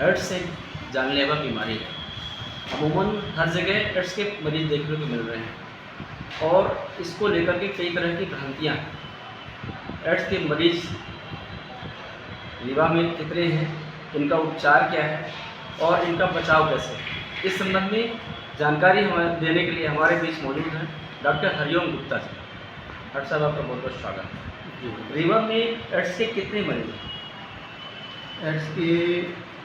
Ads एक जानलेवा बीमारी है। अमूमन हर जगह एड्स के मरीज़ देखने को मिल रहे हैं और इसको लेकर के कई तरह की भ्रांतियाँ हैं। एड्स के मरीज़ रीवा में कितने हैं, इनका उपचार क्या है और इनका बचाव कैसे है, इस संबंध में जानकारी हमें देने के लिए हमारे बीच मौजूद हैं डॉक्टर हरिओम गुप्ता जी। डॉक्टर साहब, आपका बहुत बहुत स्वागत है। रीवा में एड्स के कितने मरीज हैं? एड्स के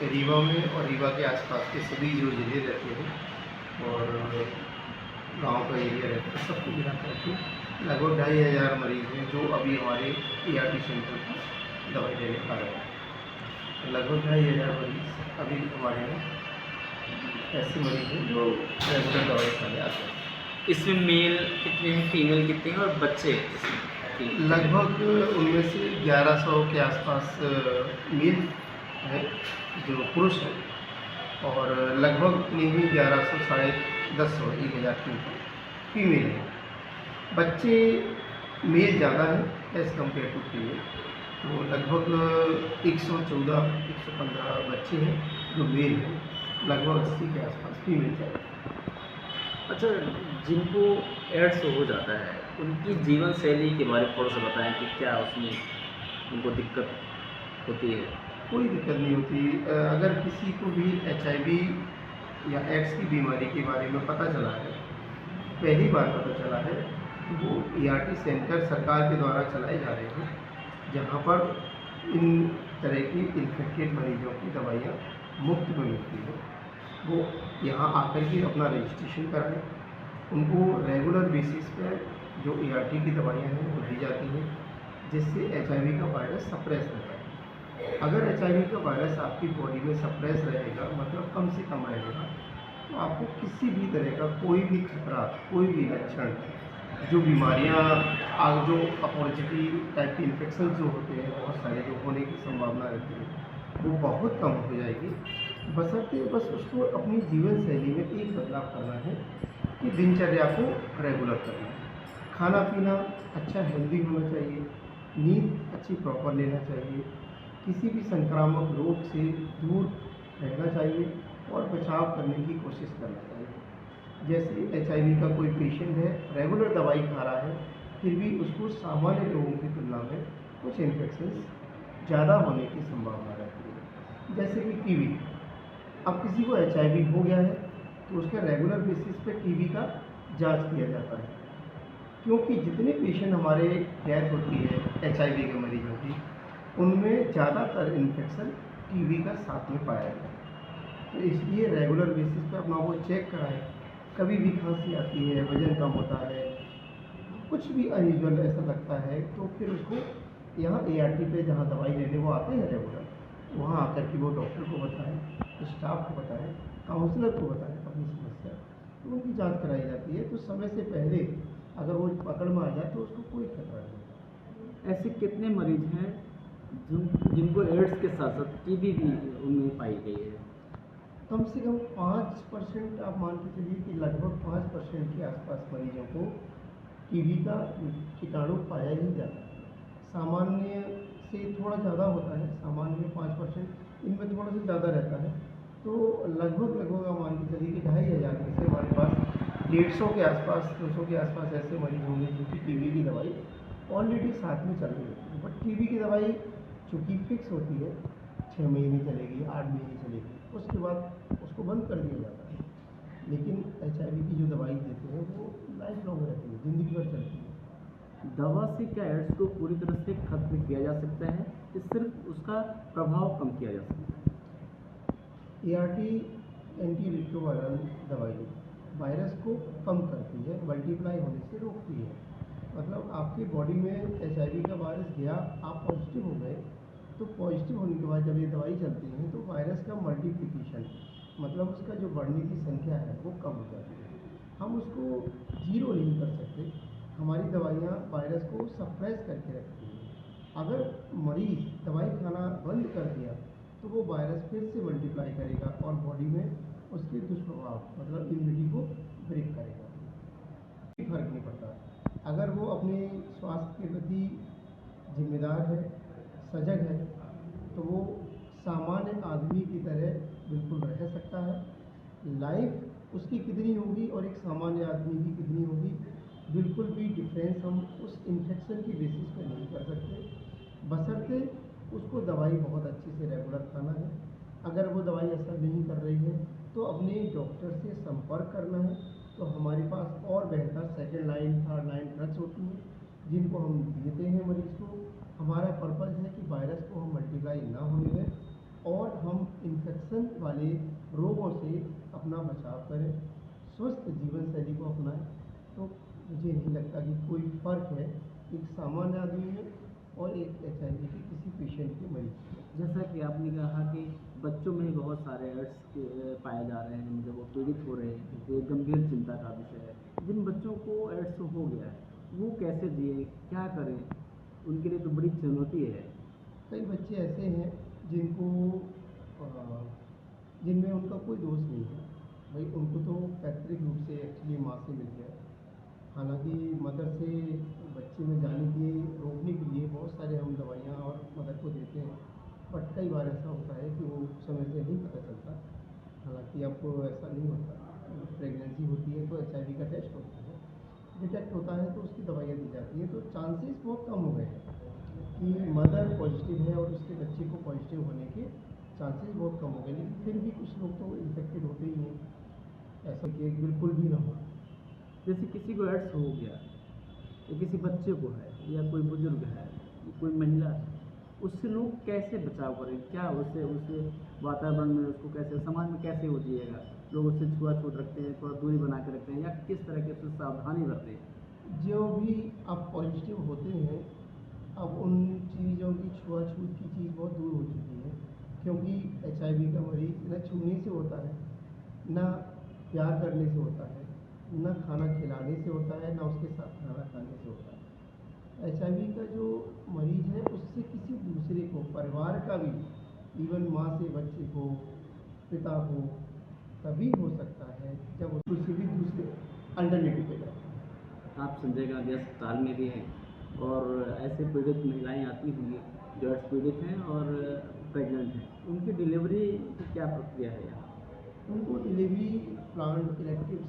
रीवा में और रीवा के आसपास के सभी जो जिले रहते हैं और गांव का एरिया रहता है, सबको मिला करके लगभग 2500 मरीज़ हैं जो अभी हमारे ERT सेंटर पर दवाई लेने आ रहे हैं। लगभग 2500 मरीज़ अभी हमारे यहाँ ऐसे मरीज़ हैं जो रेगुलर दवाई खाने आते हैं। इसमें मेल कितने हैं, फीमेल कितने हैं और बच्चे इसमें? लगभग उनमें से 1100 के आसपास मेल है जो पुरुष है और लगभग उतनी ही 1100 साढ़े 1000 1300 फीमेल है। बच्चे मेल ज़्यादा है एज़ कम्पेयर टू फीमेल, तो लगभग 114 115 बच्चे हैं जो मेल हैं, लगभग 80 के आसपास फीमेल ज़्यादा। अच्छा, जिनको एड्स हो जाता है उनकी जीवन शैली के बारे में थोड़ा सा बताएं कि क्या उसमें उनको दिक्कत होती है? कोई दिक्कत नहीं होती। अगर किसी को भी HIV या एड्स की बीमारी के बारे में पता चला है, पहली बार पता चला है, तो वो ERT सेंटर सरकार के द्वारा चलाए जा रहे हैं जहाँ पर इन तरह की इन्फेक्टेड मरीजों की दवाइयाँ मुफ्त में मिलती हैं। वो यहाँ आकर के अपना रजिस्ट्रेशन कराएं, उनको रेगुलर बेसिस पे जो ERT की दवाइयाँ हैं वो दी जाती हैं जिससे HIV का वायरस सप्रेस रहता है। अगर HIV का वायरस आपकी बॉडी में सप्रेस रहेगा, मतलब कम से कम रहेगा, तो आपको किसी भी तरह का कोई भी खतरा, कोई भी लक्षण, जो बीमारियाँ जो अपॉर्चुनिटी टाइप के इन्फेक्शन जो होते हैं बहुत सारे जो होने की संभावना रहती है वो बहुत कम हो जाएगी। बशर्ते बस उसको अपनी जीवन शैली में एक बदलाव करना है कि दिनचर्या को रेगुलर करना है, खाना पीना अच्छा हेल्दी होना चाहिए, नींद अच्छी प्रॉपर लेना चाहिए, किसी भी संक्रामक रोग से दूर रहना चाहिए और बचाव करने की कोशिश करना चाहिए। जैसे HIV का कोई पेशेंट है, रेगुलर दवाई खा रहा है, फिर भी उसको सामान्य लोगों की तुलना में कुछ इन्फेक्शंस ज़्यादा होने की संभावना रहती है। जैसे कि TB, अब किसी को HIV हो गया है तो उसका रेगुलर बेसिस पे TB का जांच किया जाता है, क्योंकि जितने पेशेंट हमारे डेथ होती है HIV के मरीजों की, उनमें ज़्यादातर इन्फेक्शन TB का साथ में पाया जाता है। तो इसलिए रेगुलर बेसिस पे अपना वो चेक कराएं। कभी भी खांसी आती है, वजन कम होता है, कुछ भी अनयूजुअल ऐसा लगता है, तो फिर उसको यहाँ ERT पे जहाँ दवाई लेने वो आते हैं रेगुलर, वहाँ आकर के वो डॉक्टर को बताएं, स्टाफ को बताएं, काउंसलर को बताएं अपनी समस्या, तो उनकी जांच कराई जाती है। तो समय से पहले अगर वो पकड़ में आ जाए तो उसको कोई खतरा नहीं। ऐसे कितने मरीज हैं जिनको एड्स के साथ साथ TB भी उनमें पाई गई है? कम से कम 5% आप मान के चलिए कि लगभग 5% के आसपास मरीजों को TB का कीटाणु पाया ही जाता है। सामान्य से थोड़ा ज़्यादा होता है, सामान्य में 5%, इनमें थोड़ा सा ज़्यादा रहता है। तो लगभग आप मान के चलिए कि 2500 में से हमारे पास 150 के आसपास 200 के आसपास ऐसे मरीज होंगे जिनकी TB की दवाई ऑलरेडी साथ में चल रही होती है। बट TB की दवाई चूँकि फिक्स होती है, 6 महीने चलेगी, 8 महीने चलेगी, उसके बाद उसको बंद कर दिया जाता है। लेकिन HIV की जो दवाई देते हैं वो लाइफ लॉन्ग रहती है, ज़िंदगी भर चलती है। दवा से क्या एड्स को पूरी तरह से खत्म किया जा सकता है कि सिर्फ उसका प्रभाव कम किया जा सकता है? ERT एंटी रिट्रोवायरल दवाई वायरस को कम करती है, मल्टीप्लाई होने से रोकती है। मतलब आपकी बॉडी में HIV का वायरस गया, आप पॉजिटिव हो गए, तो पॉजिटिव होने के बाद जब ये दवाई चलती है तो वायरस का मल्टीप्लिकेशन, मतलब उसका जो बढ़ने की संख्या है वो कम हो जाती है। हम उसको जीरो नहीं कर सकते, हमारी दवाइयाँ वायरस को सप्रेस करके रखती हैं। अगर मरीज़ दवाई खाना बंद कर दिया तो वो वायरस फिर से मल्टीप्लाई करेगा और बॉडी में उसके दुष्प्रभाव, मतलब इम्यूनिटी को ब्रेक करेगा। कोई फर्क नहीं पड़ता। अगर वो अपने स्वास्थ्य के प्रति जिम्मेदार है, सजग है, तो वो सामान्य आदमी की तरह बिल्कुल रह सकता है। लाइफ उसकी कितनी होगी और एक सामान्य आदमी की कितनी होगी, बिल्कुल भी डिफरेंस हम उस इन्फेक्शन की बेसिस पे नहीं कर सकते, बशर्ते उसको दवाई बहुत अच्छे से रेगुलर खाना है। अगर वो दवाई असर नहीं कर रही है तो अपने डॉक्टर से संपर्क करना है। तो हमारे पास और बेहतर second line third line drugs होती हैं जिनको हम देते हैं मरीज़ को। हमारा पर्पज़ है कि वायरस को हम मल्टीप्लाई ना होने दें और हम इन्फेक्शन वाले रोगों से अपना बचाव करें, स्वस्थ जीवन शैली को अपनाएं। तो मुझे नहीं लगता कि कोई फ़र्क है एक सामान्य आदमी में और एक HIV के किसी पेशेंट के मरीज में। जैसा कि आपने कहा कि बच्चों में बहुत सारे एड्स पाए जा रहे हैं जिनसे वो पीड़ित हो रहे हैं, ये गंभीर चिंता का विषय है। जिन बच्चों को एड्स हो गया है वो कैसे जिए, क्या करें, उनके लिए तो बड़ी चुनौती है। कई बच्चे ऐसे हैं जिनको जिनमें उनका कोई दोष नहीं है, भाई उनको तो पैतृक रूप से एक्चुअली माँ से मिल गया। हालांकि मदर से बच्चे में जाने के रोकने के लिए बहुत सारे हम दवाइयाँ और मदर को देते हैं, बट कई बार ऐसा होता है कि वो समय से नहीं पता चलता। हालांकि अब ऐसा नहीं होता, प्रेगनेंसी होती है तो HIV का टेस्ट होता है, डिटेक्ट होता है तो उसकी दवाइयाँ दी जाती हैं। तो चांसेस बहुत कम हो गए हैं कि मदर पॉजिटिव है और उसके बच्चे को पॉजिटिव होने के चांसेस बहुत कम हो गए। लेकिन फिर भी कुछ लोग तो इन्फेक्टेड होते ही हैं, ऐसा कि बिल्कुल भी ना हो। जैसे किसी को एड्स हो गया या किसी बच्चे को है या कोई बुजुर्ग है, कोई महिला है, उससे लोग कैसे बचाव करें, क्या उससे वातावरण में उसको कैसे, समाज में कैसे हो जिएगा, लोग उससे छुआछूत रखते हैं, थोड़ा दूरी बना के रखते हैं या किस तरह के उससे सावधानी बरतें हैं? जो भी अब पॉजिटिव होते हैं, अब उन चीज़ों की छुआछूत की चीज़ बहुत दूर हो चुकी है, क्योंकि HIV का मरीज न छूने से होता है, न प्यार करने से होता है, न खाना खिलाने से होता है, न उसके साथ खाना खाने से होता है। HIV का जो मरीज है उससे किसी दूसरे को, परिवार का भी, इवन माँ से बच्चे को, पिता को, तभी हो सकता है जब वो किसी भी दूसरे अल्टरनेटिव पे जाए। आप संजय गांधी अस्पताल में भी हैं और ऐसे पीड़ित महिलाएं आती होंगी जो एड्स पीड़ित हैं और प्रेग्नेंट हैं, उनकी डिलीवरी की क्या प्रक्रिया है यहाँ? उनको डिलीवरी प्लांट इलेक्टिव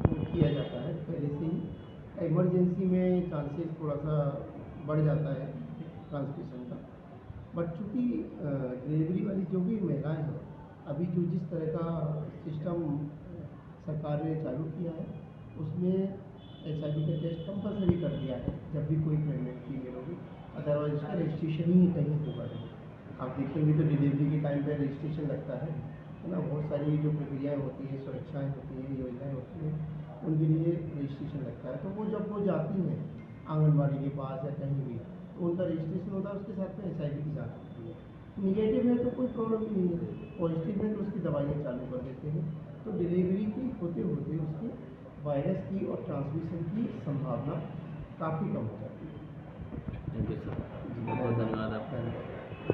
किया जाता है पहले से ही। इमरजेंसी में चांसेस थोड़ा सा बढ़ जाता है ट्रांसमिशन का, बट चूँकि डिलीवरी वाली जो भी महिलाएं हैं, अभी जो जिस तरह का सिस्टम सरकार ने चालू किया है उसमें HIV का टेस्ट कंपलसरी कर दिया है जब भी कोई प्रेगनेंट फीमेल होगी, अदरवाइज उसका रजिस्ट्रेशन ही कहीं होगा नहीं। आप देखेंगे तो डिलीवरी के टाइम पे रजिस्ट्रेशन लगता है ना। बहुत सारी जो प्रक्रियाएँ होती हैं, सुरक्षाएँ होती हैं, योजनाएँ होती हैं, उनके लिए रजिस्ट्रेशन लगता है। तो वो जब वो जाती हैं आंगनबाड़ी के पास या कहीं भी, तो उनका रजिस्ट्रेशन होता है, उसके साथ में HIV की जाँच होती है। निगेटिव है तो कोई प्रॉब्लम ही नहीं है, पॉजिटिव है तो उसकी दवाइयाँ चालू कर देते हैं। तो डिलीवरी की होते होते उसकी वायरस की और ट्रांसमिशन की संभावना काफ़ी कम हो जाती है। थैंक यू सर, बहुत बहुत धन्यवाद आपका।